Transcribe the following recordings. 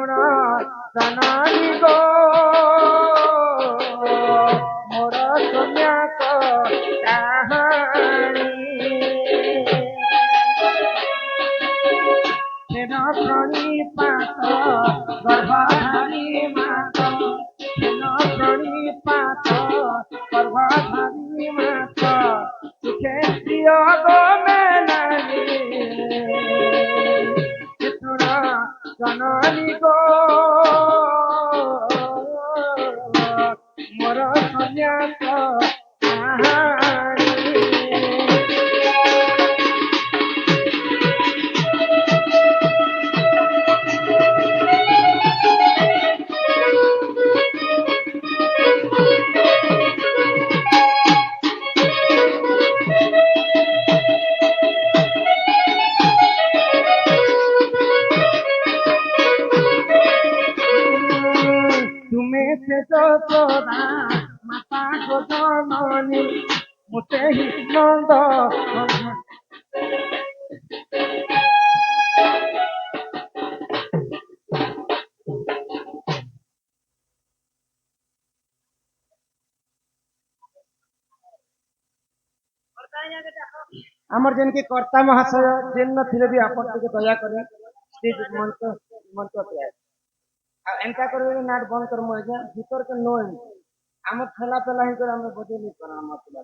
শুণ জননী গো মোর সন্ন্যাস কাহানি সেন প্রণিপাত গর্ভধারী মাত সেন প্রণিপাত গর্ভধারী মাত সুখে প্রিয় গো মেলানি শুণ জননী গো মোর সন্ন্যাস কাহানি তুমি সে যশোদা মাতা গো জননী মুতে নন্দ আমার যেনকি কর্তা মহাশয় যেন নথিলে ବି ଆପଣ ଟିକେ ଦୟାକରି ଷ୍ଟେଜ ମଞ୍ଚ ଆଉ ଏନ୍ତା କରିବେ ନାଟ ବନ୍ଦ କରମୁ ଆଜ୍ଞା ଭିତର ତ ନ ଆମ ଠେଲା ପେଲା ହେଇକରି ଆମେ ବଜେଇଲି କର ଆମ ପିଲା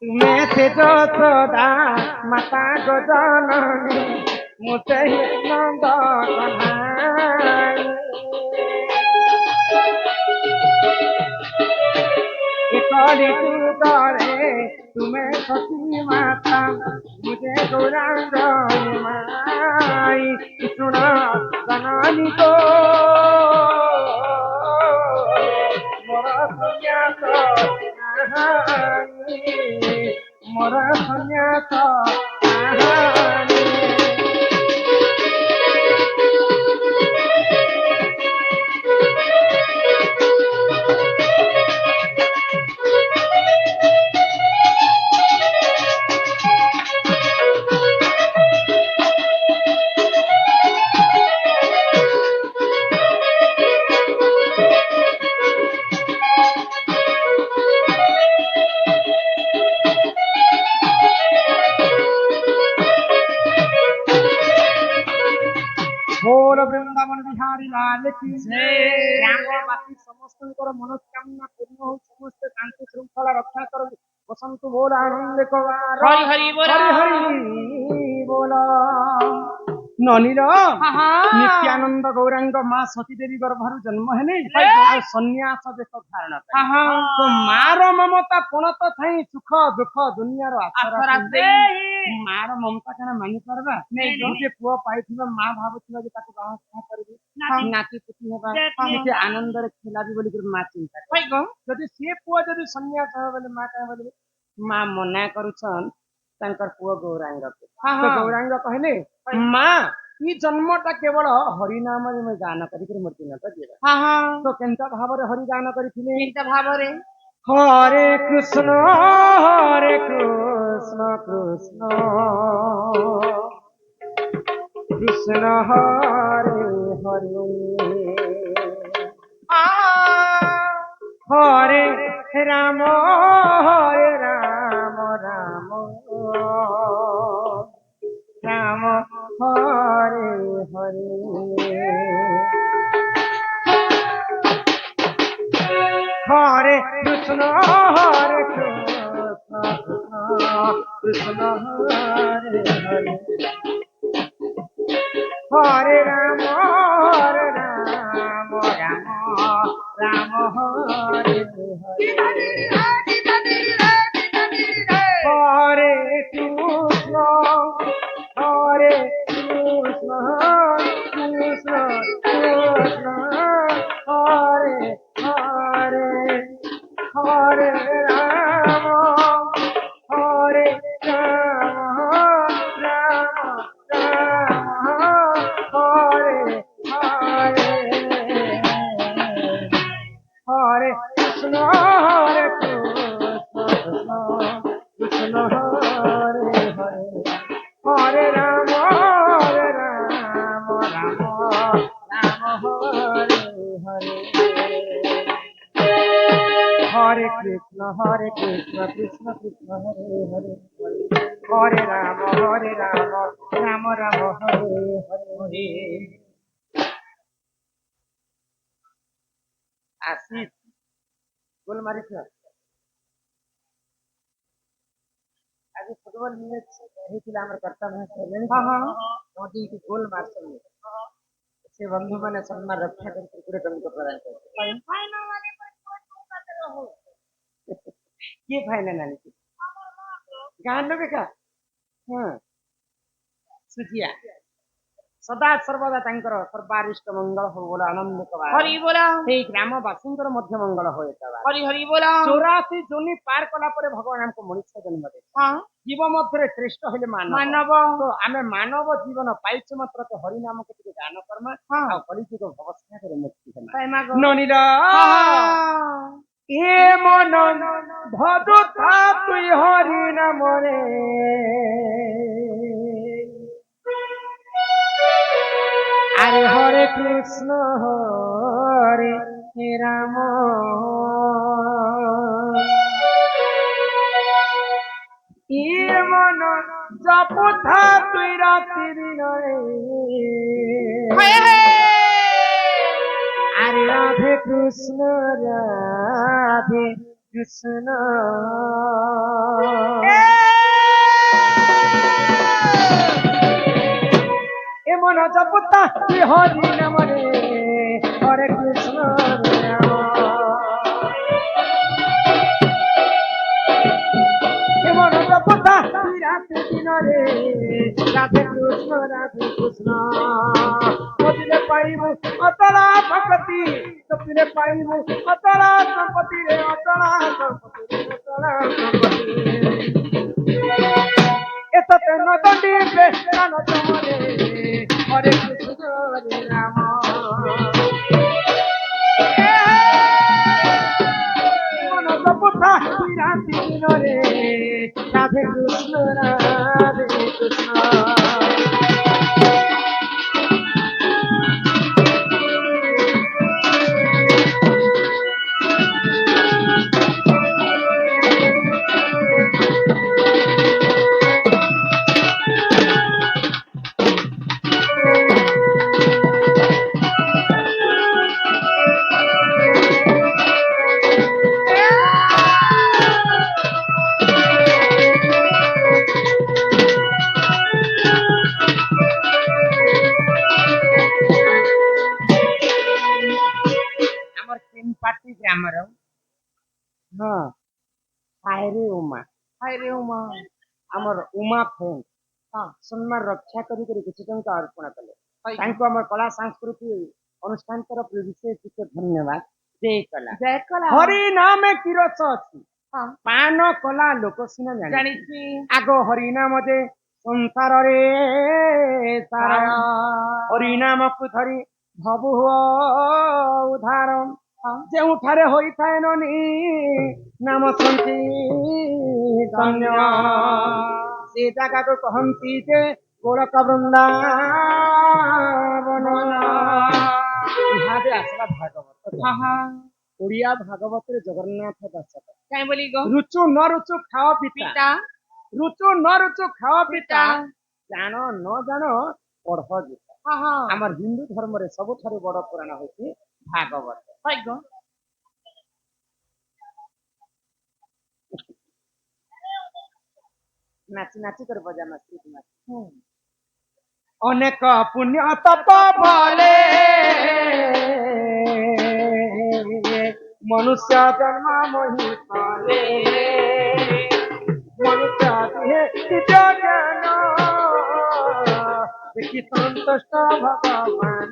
তুমি সে যশোদা মাতা গো জননী মুতে নন্দ কলি করে তুমি সতী মাতা মুঝে গৌরাঙ্গ মাই শুণ জননী গো মোর সন্ন্যাস কাহানি মোর সন্ন্যাস কাহানি बोल वृंदावन बिहारी लाल की ग्रामवासी समस्तଙ୍କର मनोकामना पूर्ण हो समस्त शांति श्रृंखला रक्षा कर बसंतु बोल आनंद कवार हरि हरि बोल हरि हरि बोल ननीर नित्यानंद गौरांग माँ सती देवी गर्भरु जन्म हेले आ सन्यास देश धारण तो मार ममता पणत थाई सुख दुख दुनिया रो आसरा मार ममता कना मानि परबा जे पुआ पाइथिबा माँ भाबुथिबा जे ताको बाहा करबी नाची कुटी हेबा जे आनंद रे खेलाबी बोली कर माँ चिंता कर जदि से पुआ जदि सन्यास हो बोले माँ का बोले माँ मना करूछन तांकर पुआ गौरांग तो गौरांग कहले माँ ई जन्मटा केवल हरि नाम में गान करी कर मूर्ति न तो तो केनता भाव रे हरि गान करिथिले केनता भाव रे हरे कृष्ण कृष्ण कृष्ण हरे हरे हरे राम राम राम हरे हरे हरे कृष्ण কৃষ্ণ হরে হরে হরে রাম রাম রাম হরে হরে হরে কৃষ্ণ হরে কৃষ্ণ কৃষ্ণ কৃষ্ণ হরে হরে হরে রাম হরে রাম রাম রাম হরে হরে হরে কৃষ্ণ হরে কৃষ্ণ কৃষ্ণ হরে হরে হরে রাম রাম রাম হরে হরে হরে কৃষ্ণ কৃষ্ণ কৃষ্ণ হরে হরে হরে রাম রাম রাম হরে হরে আশিস গোল মারিছ আজ ফুটবল ম্যাচ ହେଇଥିଲା ଆମର କର୍ତ୍ତା ମୋଦି କି ଗୋଲ ମାରିଛନ୍ତି ସେ ବନ୍ଧୁ ମାନେ ସମ୍ମାନ ରକ୍ଷା କରି କ୍ରିକେଟ ଟଙ୍କା ପ୍ରଦାନ କରିଥିଲେ କିଏ ଫାଇନାଲ ଆଣିଛି ଗାଁ ଲୋକ ଏକା ହଁ ସୁଜିଆ ସଦା ସର୍ବଦା ତାଙ୍କର ସର୍ବାରିଷ୍ଟ ମଙ୍ଗଳ ହଉ ବୋଲ ଆନନ୍ଦିତ हरि बोला ସେଇ ଗ୍ରାମବାସୀଙ୍କର ମଧ୍ୟ ମଙ୍ଗଳ ହୁଏ हरि हरि बोला 84 ଜୁନି ପାର କଲା ପରେ ଭଗବାନ ଆମକୁ ମଣିଷ ଜନ୍ମ ଦେଲେ हाँ ଜୀବ ମଧ୍ୟରେ ଶ୍ରେଷ୍ଠ ହେଲେ ମାନବ मानव ତ ଆମେ ମାନବ ଜୀବନ ପାଇଛୁ ମାତ୍ର ତ ହରି ନାମକୁ ଟିକେ ଦାନ କର୍ମା ଆଉ କଳିଯୁଗ ଭବସାଗରରେ ମୁକ୍ତି ହେମା काय मागो ନନିର हाँ ଏ ମନ ଭଜୁଥା ତୁଇ ହରି ନାମରେ আরে হরে কৃষ্ণ হরে রাম ইয়ে মন জপথা তুই রাত্রি দিনরে আরে রাধে কৃষ্ণ রাধে কৃষ্ণ এমন জপতা তুই হরি নামরে হরে কৃষ্ণ রাম এমন জপতা তুই রাতে দিনরে রাধে কৃষ্ণ কপিলে পাইব অতলা ভক্তি কপিলে পাইব অতলা সম্পত্তি রে অতলা সম্পত্তি অতলা সম্পত্তি এততে নদী বেশান তোমারে হরে কৃষ্ণ হরে রাম মন জপথা রাতি দিনরে রাধে কৃষ্ণ রাধে কৃষ্ণ আমার তিন পার্টি গ্রামের হ্যাঁ হায়রে উমা हाय रे उमा আমার উমা ফ্রেন্ড हाँ সম্মান রক্ষা କରି କରି କିଛି ଟଙ୍କା ଅର୍ପଣ କଲେ हाय ତାଙ୍କୁ ଆମର କଳା ସଂସ୍କୃତି ଅନୁଷ୍ଠାନ ତରଫରୁ ବିଶେଷ ଟିକେ ଧନ୍ୟବାଦ ଜୟ କଲା जय कला ହରି ନାମେ କି ରସ ଅଛି हाँ ପାନ କଲା ଲୋକ ସିନା ଜାଣି जानी थी ଆଗ ହରି ନାମ ଦେ ସଂସାରରେ ସାର ହରି ନାମକୁ ଧରି ଭବୁ ଉଦ୍ଧାର ଯେଉଁଠାରେ ହୋଇଥାଏ ନନି ନାମ ସଂକୀର୍ତ୍ତନ୍ୟ ସେ ଜାଗାକୁ କହନ୍ତି ଯେ ଗୋଳକ ବୃନ୍ଦାବନ ଇହାଦେ ଆସିଲା ଭାଗବତ हाँ हाँ ଓଡ଼ିଆ ଭାଗବତରେ ଜଗନ୍ନାଥ ଦାସ काय बोली गो ରୁଚୁ ନ ରୁଚୁ ଖାଅ ପିତା पिता ରୁଚୁ ନ ରୁଚୁ ଖାଅ ପିତା पिता ଜାଣ ନ ଜାଣ ପଢ ଗୀତା हाँ हाँ ଆମର ହିନ୍ଦୁ ଧର୍ମରେ ସବୁଠାରୁ ବଡ ପୁରାଣ ହଉଛି ଭାଗବତ हाय गो নাচি নাচি করে বজানো স্ত্রী তোমার অনেক পুণ্য তপ বলে মনুষ্য জন্ম মহিতলে মনুষ্য দেহে দিব্য জ্ঞান দেখি সন্তুষ্ট ভগবান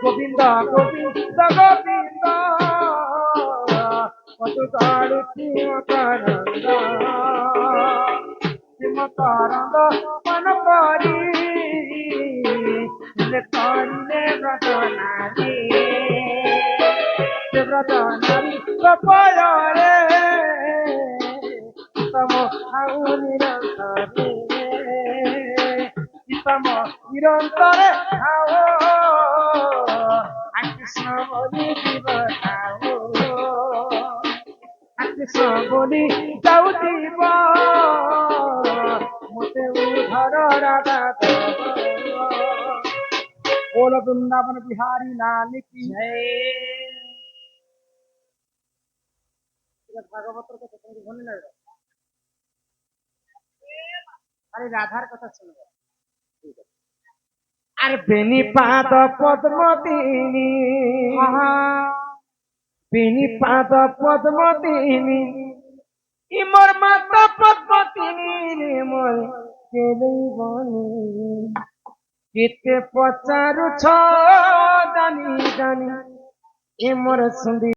গোবিন্দ গোবিন্দ গোবিন্দ কত গাড়ি করন্দ শ্রীমকানন্দ মন করি করিলে ব্রত নারী ব্রত নারী কপরে তম আউ নিরন্তরে তম নিরন্তরে খাও কৃষ্ণ বলি জীব খাও কৃষ্ণ বলি যাও জীব মতে উধর রাধা बोल वृंदावन बिहारी लाल की ভাগবতের কথা তুমি মনে না আরে রাধার কথা শুনবো আর বেনি পাদ পদ্মতিনি বেনি পাদ পদ্মতিনি ইমর মাতা পদ্মতিনি মোর কেলেই বনি কেতে পচারু ছ জানি জানি এ মোর সুন্দর